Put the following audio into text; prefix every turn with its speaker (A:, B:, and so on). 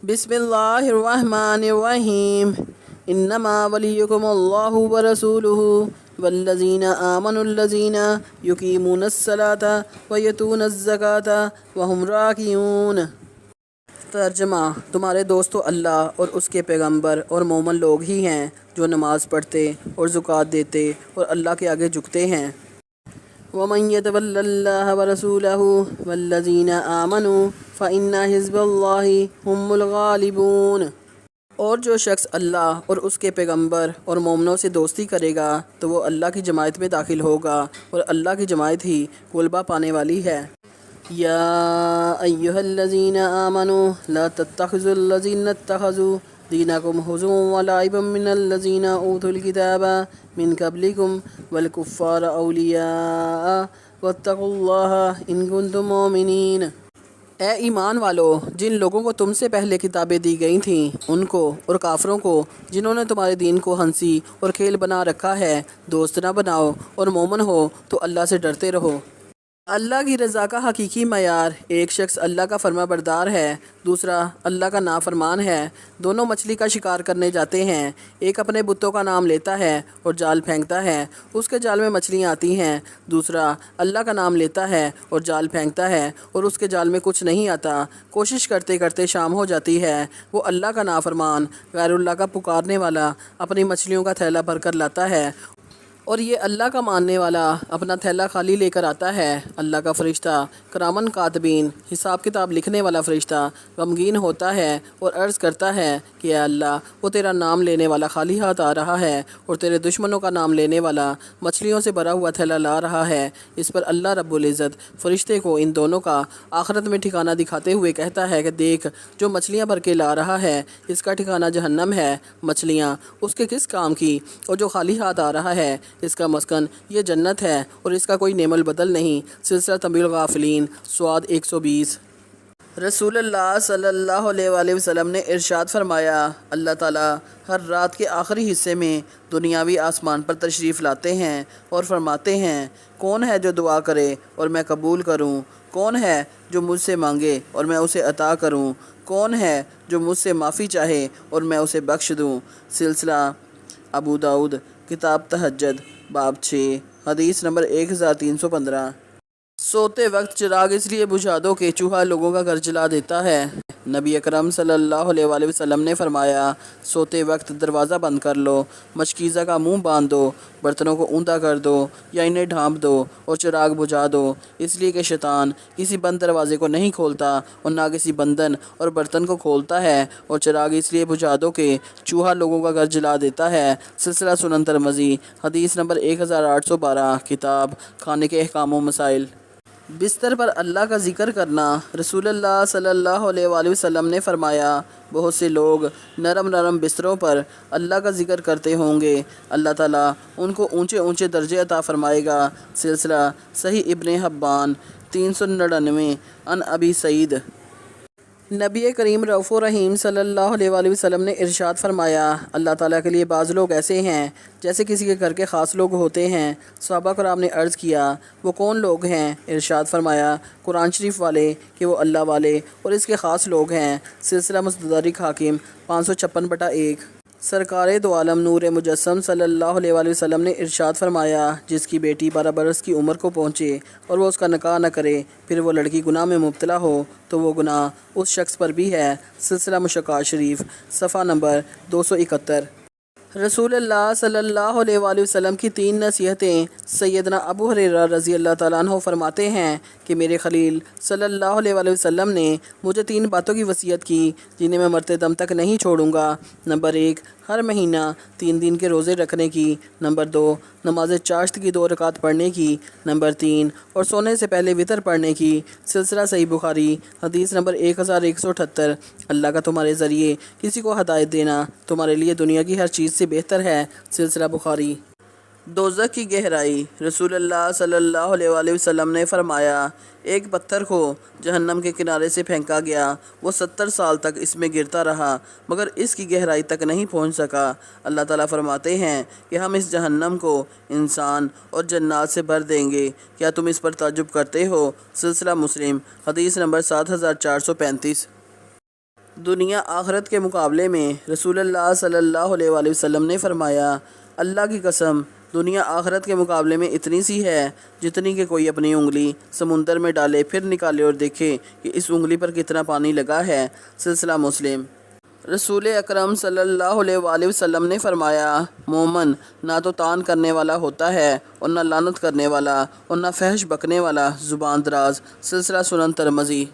A: बिस्मिल्लाहिर्रहमानिर्रहीम। इन्नमा वलियुकुमुल्लाहु व रसूलुहु वल्लज़ीना आमनुल्लज़ीना युकीमूनस्सलाता व यतूनज़्ज़काता व हुम राकिऊन। तर्जमा: तुम्हारे दोस्त तो अल्लाह और उसके पैगंबर और मोमन लोग ही हैं जो नमाज पढ़ते और ज़कात देते और अल्लाह के आगे झुकते हैं। वमन यतवल्लल्लाह व रसूलहु वल्लज़ीना आमनू फ़इन्ना हिज़्बल्लाहि हुमुल गालिबून। और जो शख्स अल्लाह और उसके पैगंबर और मोमनों से दोस्ती करेगा तो वो अल्लाह की जमात में दाखिल होगा और अल्लाह की जमात ही ग़लबा पाने वाली है। या अय्युहल्लज़ीना आमनू ला तत्तख़िज़ुल्लज़ीना इत्तख़ज़ू दीनकुम हुज़ुवन व लाइबन मिनल्लज़ीना ऊतुल किताबा मिन क़ब्लिकुम वल कुफ़्फ़ारा औलियाअ वत्तक़ुल्लाह इन कुंतुम मुमिनीन। ए ईमान वालो, जिन लोगों को तुमसे पहले किताबें दी गई थीं उनको और काफरों को जिन्होंने तुम्हारे दीन को हंसी और खेल बना रखा है दोस्त ना बनाओ, और मोमन हो तो अल्लाह से डरते रहो। अल्लाह की रज़ा का हकीकी मयार एक शख्स अल्लाह का फर्माबरदार है, दूसरा अल्लाह का नाफरमान है। दोनों मछली का शिकार करने जाते हैं, एक अपने बुतों का नाम लेता है और जाल फेंकता है, उसके जाल में मछलियाँ आती हैं। दूसरा अल्लाह का नाम लेता है और जाल फेंकता है और उसके जाल में कुछ नहीं आता। कोशिश करते करते शाम हो जाती है। वो अल्लाह का नाफरमान गैरुल्लाह का पुकारने वाला अपनी मछलियों का थैला भर कर लाता है और ये अल्लाह का मानने वाला अपना थैला खाली लेकर आता है। अल्लाह का फ़रिश्ता करामन कातबीन हिसाब किताब लिखने वाला फ़रिश्ता गमगीन होता है और अर्ज़ करता है कि या अल्लाह, वो तेरा नाम लेने वाला खाली हाथ आ रहा है और तेरे दुश्मनों का नाम लेने वाला मछलियों से भरा हुआ थैला ला रहा है। इस पर अल्लाह रब्बुल इज़्ज़त फ़रिश्ते को इन दोनों का आखिरत में ठिकाना दिखाते हुए कहता है कि देख, जो मछलियाँ भर के ला रहा है इसका ठिकाना जहन्नम है। मछलियाँ उसके किस काम की, और जो खाली हाथ आ रहा है इसका मस्कन ये जन्नत है और इसका कोई नेमल बदल नहीं। सिलसिला तंबीहुल गाफिलीन स्वाद 120। रसूलुल्लाह सल्लल्लाहु अलैहि वसल्लम ने इरशाद फरमाया, अल्लाह ताला हर रात के आखिरी हिस्से में दुनियावी आसमान पर तशरीफ़ लाते हैं और फरमाते हैं, कौन है जो दुआ करे और मैं कबूल करूं? कौन है जो मुझसे मांगे और मैं उसे अता करूं? कौन है जो मुझसे माफ़ी चाहे और मैं उसे बख्श दूं? सिलसिला अबू दाऊद किताब तहज्जुद बाब 6 हदीस नंबर 1315। सोते वक्त चिराग इसलिए बुझा दो कि चूहा लोगों का घर जला देता है। नबी अकरम सल्लल्लाहु अलैहि वसल्लम ने फरमाया, सोते वक्त दरवाज़ा बंद कर लो, मशकीज़ा का मुंह बांध दो, बर्तनों को ऊंधा कर दो या इन्हें ढांप दो और चिराग बुझा दो, इसलिए कि शैतान किसी बंद दरवाज़े को नहीं खोलता और ना किसी बंधन और बर्तन को खोलता है। और चिराग इसलिए बुझा दो कि चूहा लोगों का घर जला देता है। सिलसिला सुनन तिरमिज़ी हदीस नंबर 1812 किताब खाने के अहकाम व मसाइल। बिस्तर पर अल्लाह का ज़िक्र करना। रसूलुल्लाह सल्लल्लाहु अलैहि वसल्लम ने फरमाया, बहुत से लोग नरम नरम बिस्तरों पर अल्लाह का ज़िक्र करते होंगे, अल्लाह ताला उनको ऊंचे ऊंचे दर्जे अता फ़रमाएगा। सिलसिला सही इब्ने हब्बान 399 अन अबी सईद। नबी करीम रऊफ़ुर रहीम सल्लल्लाहु अलैहि वसल्लम ने इरशाद फरमाया, अल्लाह ताला के लिए बाज़ लोग ऐसे हैं जैसे किसी के घर के ख़ास लोग होते हैं। सहाबा कराम ने अर्ज़ किया, वो कौन लोग हैं? इरशाद फरमाया, कुरान शरीफ वाले कि वो अल्लाह वाले और इसके ख़ास लोग हैं। सिलसिला मुस्तदरिक हाकिम 556/1। सरकार दो आलम नूर मुजस्सम सल्लल्लाहु अलैहि वसल्लम ने इरशाद फरमाया, जिसकी बेटी 12 बरस की उम्र को पहुँचे और वो उसका निकाह न करे, फिर वो लड़की गुनाह में मुब्तला हो तो वो गुनाह उस शख्स पर भी है। सिलसिला मुशक्कात शरीफ सफ़ा नंबर 271। रसूलुल्लाह सल्लल्लाहु अलैहि वसल्लम की 3 नसीहतें। सैयदना अबू हुरैरा रज़ी अल्लाह ताला अन्हु फरमाते हैं कि मेरे खलील सल्लल्लाहु अलैहि वसल्लम ने मुझे 3 बातों की वसीयत की जिन्हें मैं मरते दम तक नहीं छोड़ूंगा। नंबर 1, हर महीना 3 दिन के रोज़े रखने की। नंबर 2, नमाज चाश्त की 2 रकात पढ़ने की। नंबर 3, और सोने से पहले वितर पढ़ने की। सिलसिला सही बुखारी हदीस नंबर 1178। अल्लाह का तुम्हारे ज़रिए किसी को हदायत देना तुम्हारे लिए दुनिया की हर चीज़ से बेहतर है। सिलसिला बुखारी। दोज़ख की गहराई। रसूलुल्लाह सल्लल्लाहु अलैहि वसल्लम ने फरमाया, एक पत्थर को जहन्नम के किनारे से फेंका गया, वो 70 साल तक इसमें गिरता रहा मगर इसकी गहराई तक नहीं पहुंच सका। अल्लाह ताला फरमाते हैं कि हम इस जहन्नम को इंसान और जन्नात से भर देंगे, क्या तुम इस पर ताज्जुब करते हो? सिलसिला मुस्लिम हदीस नंबर 7435। دنیا آخرت کے مقابلے میں رسول اللہ صلی اللہ علیہ وآلہ وسلم نے فرمایا، اللہ کی قسم دنیا آخرت کے مقابلے میں اتنی سی ہے جتنی کہ کوئی اپنی انگلی سمندر میں ڈالے پھر نکالے اور دیکھے کہ اس انگلی پر کتنا پانی لگا ہے۔ سلسلہ مسلم۔ رسول اکرم صلی اللہ علیہ وآلہ وسلم نے فرمایا، مومن نہ تو تان کرنے والا ہوتا ہے اور نہ لعنت کرنے والا اور نہ فحش بکنے والا، زبان دراز۔ سلسلہ سنن ترمذی۔